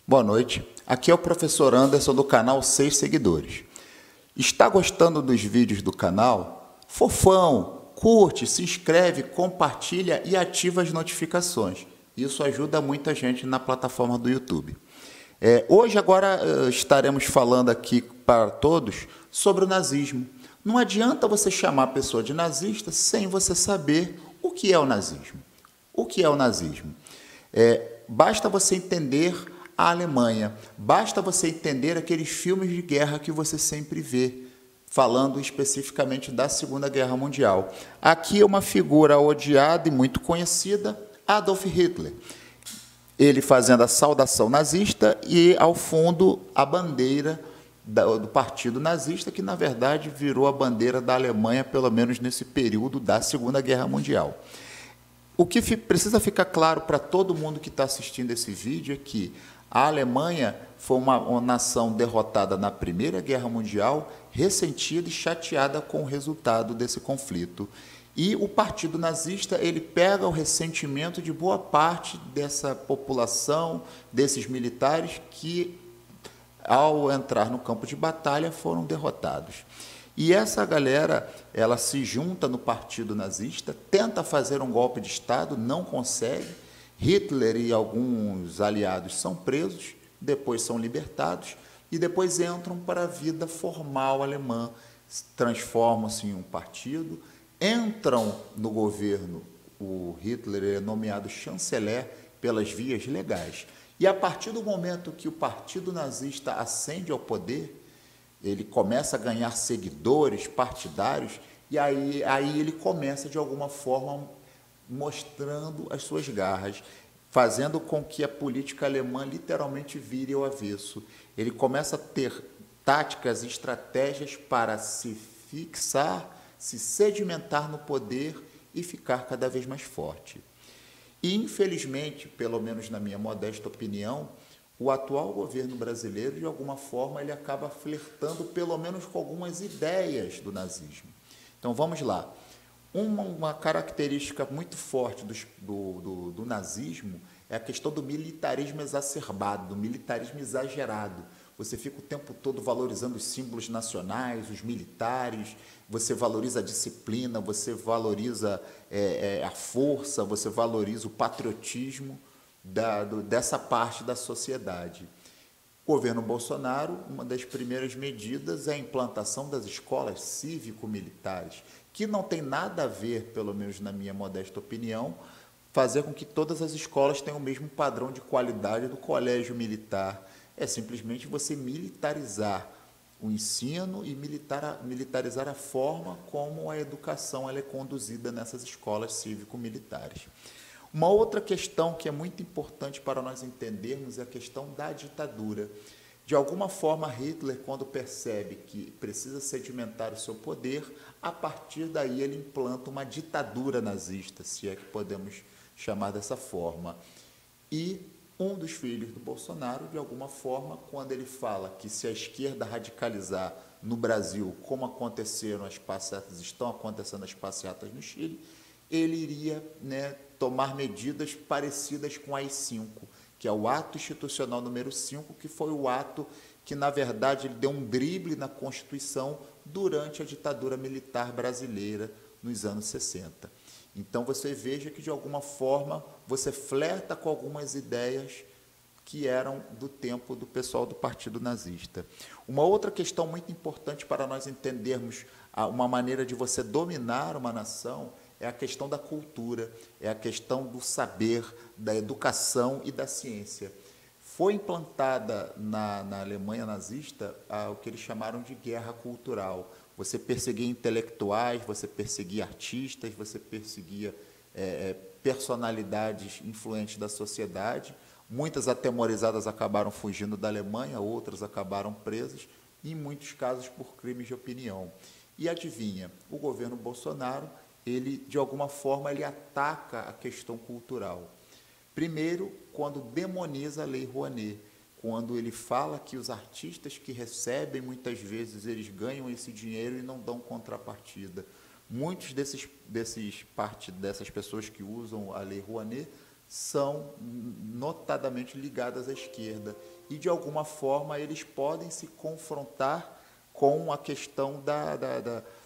Boa noite, aqui é o professor Anderson do canal 6 Seguidores. Está gostando dos vídeos do canal? Fofão, curte, se inscreve, compartilha e ativa as notificações. Isso ajuda muita gente na plataforma do YouTube. Hoje estaremos falando aqui para todos sobre o nazismo. Não adianta você chamar a pessoa de nazista sem você saber o que é o nazismo. O que é o nazismo? Basta você entender a Alemanha, basta você entender aqueles filmes de guerra que você sempre vê, falando especificamente da Segunda Guerra Mundial. Aqui é uma figura odiada e muito conhecida, Adolf Hitler. Ele fazendo a saudação nazista e, ao fundo, a bandeira do partido nazista, que, na verdade, virou a bandeira da Alemanha, pelo menos nesse período da Segunda Guerra Mundial. O que precisa ficar claro para todo mundo que está assistindo esse vídeo é que a Alemanha foi uma nação derrotada na Primeira Guerra Mundial, ressentida e chateada com o resultado desse conflito. E o partido nazista, ele pega o ressentimento de boa parte dessa população, desses militares que, ao entrar no campo de batalha, foram derrotados. E essa galera, ela se junta no partido nazista, tenta fazer um golpe de Estado, não consegue. Hitler e alguns aliados são presos, depois são libertados e depois entram para a vida formal alemã, transformam-se em um partido, entram no governo. O Hitler é nomeado chanceler pelas vias legais. E a partir do momento que o partido nazista ascende ao poder, ele começa a ganhar seguidores partidários e aí ele começa, de alguma forma, mostrando as suas garras, fazendo com que a política alemã literalmente vire ao avesso. Ele começa a ter táticas e estratégias para se fixar, se sedimentar no poder e ficar cada vez mais forte. E, infelizmente, pelo menos na minha modesta opinião, o atual governo brasileiro, de alguma forma, ele acaba flertando pelo menos com algumas ideias do nazismo. Então, vamos lá. Uma característica muito forte do nazismo é a questão do militarismo exacerbado, do militarismo exagerado. Você fica o tempo todo valorizando os símbolos nacionais, os militares, você valoriza a disciplina, você valoriza a força, você valoriza o patriotismo dessa parte da sociedade. O governo Bolsonaro, uma das primeiras medidas é a implantação das escolas cívico-militares, que não tem nada a ver, pelo menos na minha modesta opinião, fazer com que todas as escolas tenham o mesmo padrão de qualidade do colégio militar. É simplesmente você militarizar o ensino e militarizar a forma como a educação ela é conduzida nessas escolas cívico-militares. Uma outra questão que é muito importante para nós entendermos é a questão da ditadura. De alguma forma, Hitler, quando percebe que precisa sedimentar o seu poder, a partir daí ele implanta uma ditadura nazista, se é que podemos chamar dessa forma. E um dos filhos do Bolsonaro, de alguma forma, quando ele fala que se a esquerda radicalizar no Brasil, como estão acontecendo as passeatas no Chile, ele iria, tomar medidas parecidas com a AI-5, que é o ato institucional número 5, que foi o ato que, na verdade, ele deu um drible na Constituição durante a ditadura militar brasileira nos anos 60. Então, você veja que, de alguma forma, você flerta com algumas ideias que eram do tempo do pessoal do Partido Nazista. Uma outra questão muito importante para nós entendermos uma maneira de você dominar uma nação é a questão da cultura, é a questão do saber, da educação e da ciência. Foi implantada na Alemanha nazista o que eles chamaram de guerra cultural. Você perseguia intelectuais, você perseguia artistas, você perseguia personalidades influentes da sociedade. Muitas atemorizadas acabaram fugindo da Alemanha, outras acabaram presas, e em muitos casos por crimes de opinião. E adivinha, o governo Bolsonaro, ele, de alguma forma, ele ataca a questão cultural. Primeiro, quando demoniza a Lei Rouanet, quando ele fala que os artistas que recebem, muitas vezes, eles ganham esse dinheiro e não dão contrapartida. Muitos dessas pessoas que usam a Lei Rouanet são notadamente ligadas à esquerda e, de alguma forma, eles podem se confrontar com a questão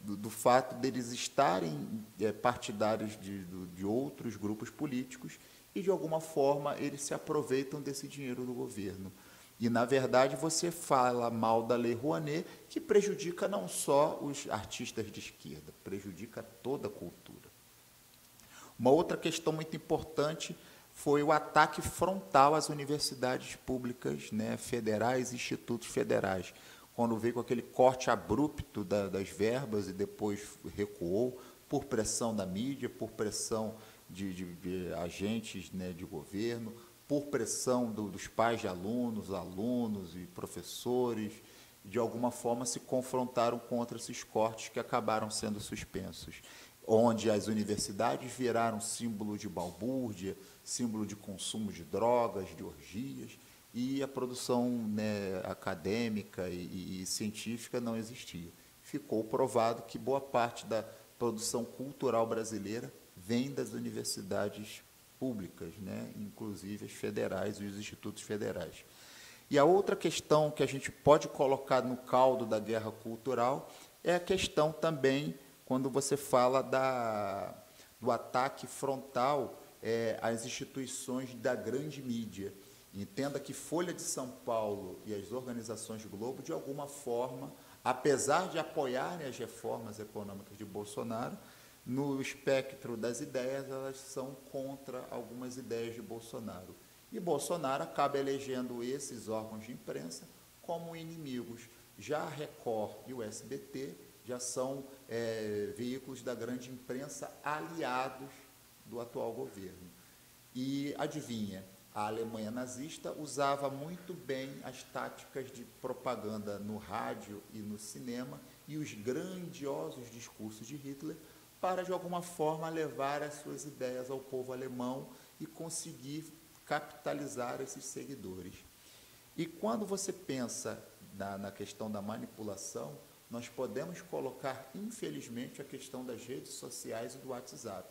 do fato deles estarem partidários de outros grupos políticos e, de alguma forma, eles se aproveitam desse dinheiro do governo. E, na verdade, você fala mal da Lei Rouanet, que prejudica não só os artistas de esquerda, prejudica toda a cultura. Uma outra questão muito importante foi o ataque frontal às universidades públicas, né, federais e institutos federais, quando veio com aquele corte abrupto das verbas e depois recuou por pressão da mídia, por pressão de agentes, né, de governo, por pressão dos pais de alunos e professores, de alguma forma se confrontaram contra esses cortes que acabaram sendo suspensos, onde as universidades viraram símbolo de balbúrdia, símbolo de consumo de drogas, de orgias, e a produção, né, acadêmica e científica não existia. Ficou provado que boa parte da produção cultural brasileira vem das universidades públicas, né, inclusive as federais e os institutos federais. E a outra questão que a gente pode colocar no caldo da guerra cultural é a questão também, quando você fala do ataque frontal às instituições da grande mídia. Entenda que Folha de São Paulo e as organizações do Globo, de alguma forma, apesar de apoiarem as reformas econômicas de Bolsonaro, no espectro das ideias, elas são contra algumas ideias de Bolsonaro. E Bolsonaro acaba elegendo esses órgãos de imprensa como inimigos. Já a Record e o SBT já são veículos da grande imprensa aliados do atual governo. E adivinha, a Alemanha nazista usava muito bem as táticas de propaganda no rádio e no cinema e os grandiosos discursos de Hitler para, de alguma forma, levar as suas ideias ao povo alemão e conseguir capitalizar esses seguidores. E quando você pensa na questão da manipulação, nós podemos colocar, infelizmente, a questão das redes sociais e do WhatsApp,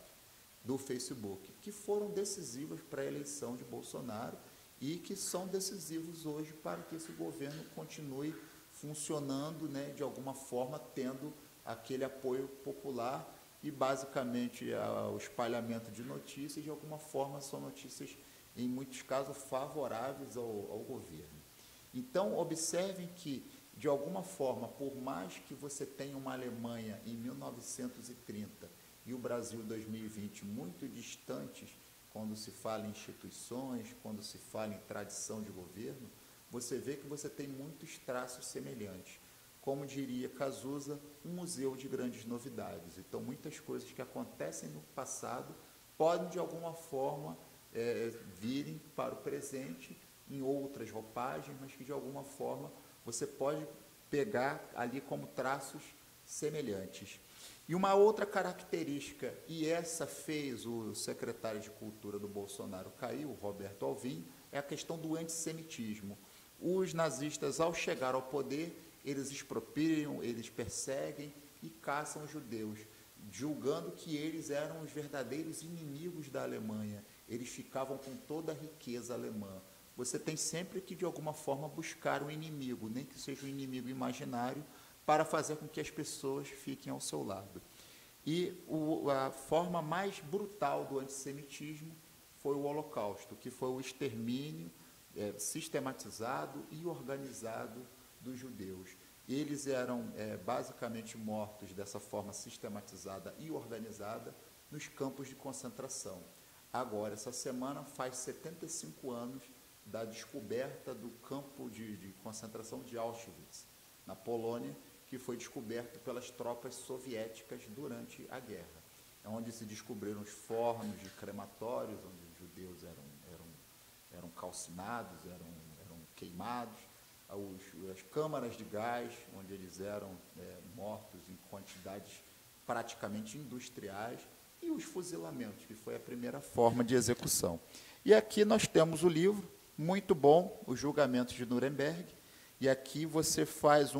do Facebook, que foram decisivas para a eleição de Bolsonaro e que são decisivos hoje para que esse governo continue funcionando, né, de alguma forma, tendo aquele apoio popular e, basicamente, o espalhamento de notícias, de alguma forma, são notícias, em muitos casos, favoráveis ao governo. Então, observem que, de alguma forma, por mais que você tenha uma Alemanha em 1930 e o Brasil em 2020 muito distantes, quando se fala em instituições, quando se fala em tradição de governo, você vê que você tem muitos traços semelhantes. Como diria Cazuza, um museu de grandes novidades. Então, muitas coisas que acontecem no passado podem, de alguma forma, virem para o presente em outras roupagens, mas que, de alguma forma, você pode pegar ali como traços semelhantes. E uma outra característica, e essa fez o secretário de Cultura do Bolsonaro cair, o Roberto Alvim, é a questão do antissemitismo. Os nazistas, ao chegar ao poder, eles expropriam, eles perseguem e caçam os judeus, julgando que eles eram os verdadeiros inimigos da Alemanha. Eles ficavam com toda a riqueza alemã. Você tem sempre que, de alguma forma, buscar um inimigo, nem que seja um inimigo imaginário, para fazer com que as pessoas fiquem ao seu lado. E a forma mais brutal do antissemitismo foi o Holocausto, que foi o extermínio sistematizado e organizado dos judeus. Eles eram basicamente mortos dessa forma sistematizada e organizada nos campos de concentração. Agora, essa semana faz 75 anos da descoberta do campo de concentração de Auschwitz, na Polônia, que foi descoberto pelas tropas soviéticas durante a guerra, onde se descobriram os fornos de crematórios, onde os judeus eram calcinados, eram queimados, as câmaras de gás, onde eles eram mortos em quantidades praticamente industriais, e os fuzilamentos, que foi a primeira forma de execução. E aqui nós temos o livro, muito bom, Os Julgamentos de Nuremberg, e aqui você faz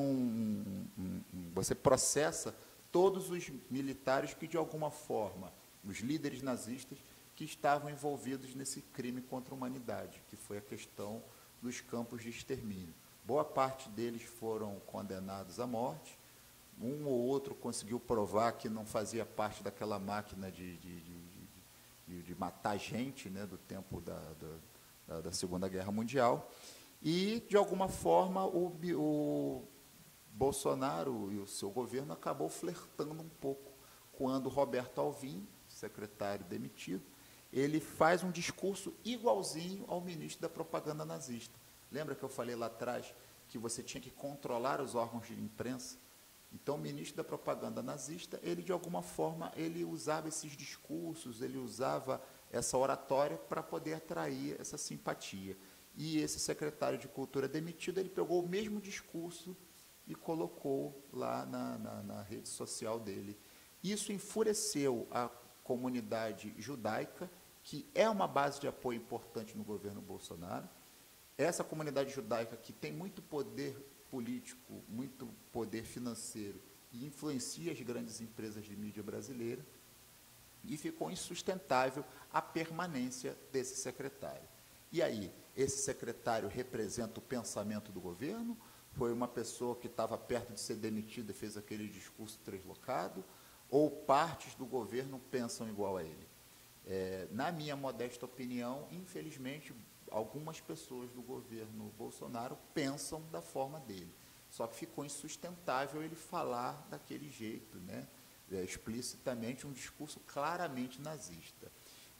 você processa todos os militares que, de alguma forma, os líderes nazistas, que estavam envolvidos nesse crime contra a humanidade, que foi a questão dos campos de extermínio. Boa parte deles foram condenados à morte, um ou outro conseguiu provar que não fazia parte daquela máquina de matar gente, né, do tempo da Segunda Guerra Mundial, e, de alguma forma, o Bolsonaro e o seu governo acabou flertando um pouco quando Roberto Alvim, secretário demitido, ele faz um discurso igualzinho ao ministro da propaganda nazista. Lembra que eu falei lá atrás que você tinha que controlar os órgãos de imprensa? Então, o ministro da propaganda nazista, ele, de alguma forma, ele usava esses discursos, ele usava essa oratória para poder atrair essa simpatia. E esse secretário de Cultura demitido, ele pegou o mesmo discurso e colocou lá na rede social dele. Isso enfureceu a comunidade judaica, que é uma base de apoio importante no governo Bolsonaro. Essa comunidade judaica que tem muito poder político, muito poder financeiro e influencia as grandes empresas de mídia brasileira, e ficou insustentável a permanência desse secretário. E aí, esse secretário representa o pensamento do governo? Foi uma pessoa que estava perto de ser demitida e fez aquele discurso translocado? Ou partes do governo pensam igual a ele? Na minha modesta opinião, infelizmente, algumas pessoas do governo Bolsonaro pensam da forma dele. Só que ficou insustentável ele falar daquele jeito, né? Explicitamente um discurso claramente nazista.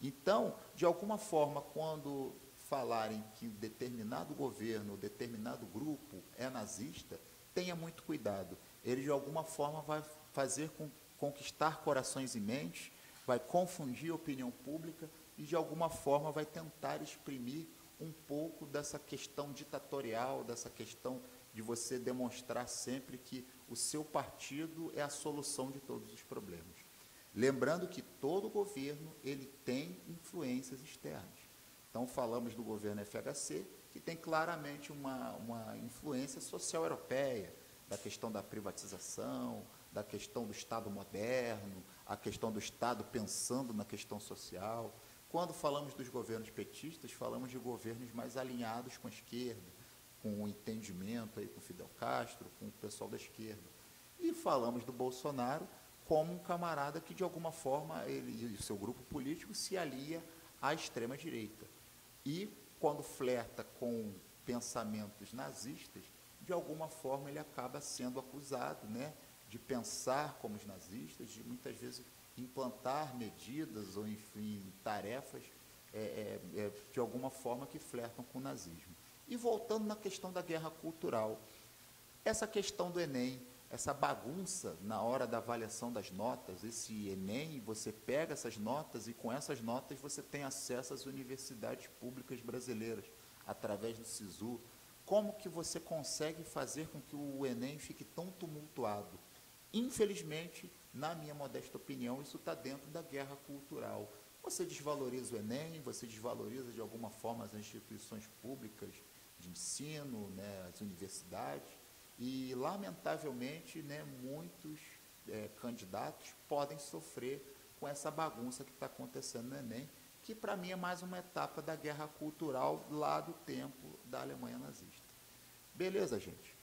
Então, de alguma forma, quando falarem que determinado governo, determinado grupo é nazista, tenha muito cuidado. Ele, de alguma forma, vai fazer conquistar corações e mentes, vai confundir a opinião pública e, de alguma forma, vai tentar exprimir um pouco dessa questão ditatorial, dessa questão de você demonstrar sempre que o seu partido é a solução de todos os problemas. Lembrando que todo governo ele tem influências externas. Então, falamos do governo FHC, que tem claramente uma influência social europeia, da questão da privatização, da questão do Estado moderno, a questão do Estado pensando na questão social. Quando falamos dos governos petistas, falamos de governos mais alinhados com a esquerda, com o entendimento aí com Fidel Castro, com o pessoal da esquerda. E falamos do Bolsonaro como um camarada que, de alguma forma, ele e o seu grupo político se alia à extrema-direita. E, quando flerta com pensamentos nazistas, de alguma forma ele acaba sendo acusado, né, de pensar como os nazistas, de muitas vezes implantar medidas ou, enfim, tarefas de alguma forma que flertam com o nazismo. E voltando na questão da guerra cultural, essa questão do Enem, essa bagunça na hora da avaliação das notas, esse Enem, você pega essas notas e com essas notas você tem acesso às universidades públicas brasileiras, através do SISU. Como que você consegue fazer com que o Enem fique tão tumultuado? Infelizmente, na minha modesta opinião, isso está dentro da guerra cultural. Você desvaloriza o Enem, você desvaloriza de alguma forma as instituições públicas de ensino, né, as universidades, e, lamentavelmente, né, muitos candidatos podem sofrer com essa bagunça que está acontecendo no Enem, que, para mim, é mais uma etapa da guerra cultural lá do tempo da Alemanha nazista. Beleza, gente?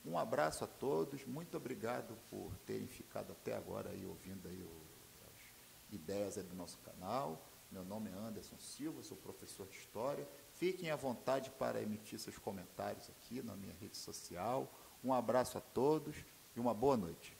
Um abraço a todos, muito obrigado por terem ficado até agora aí ouvindo aí as ideias aí do nosso canal. Meu nome é Anderson Silva, sou professor de História. Fiquem à vontade para emitir seus comentários aqui na minha rede social. Um abraço a todos e uma boa noite.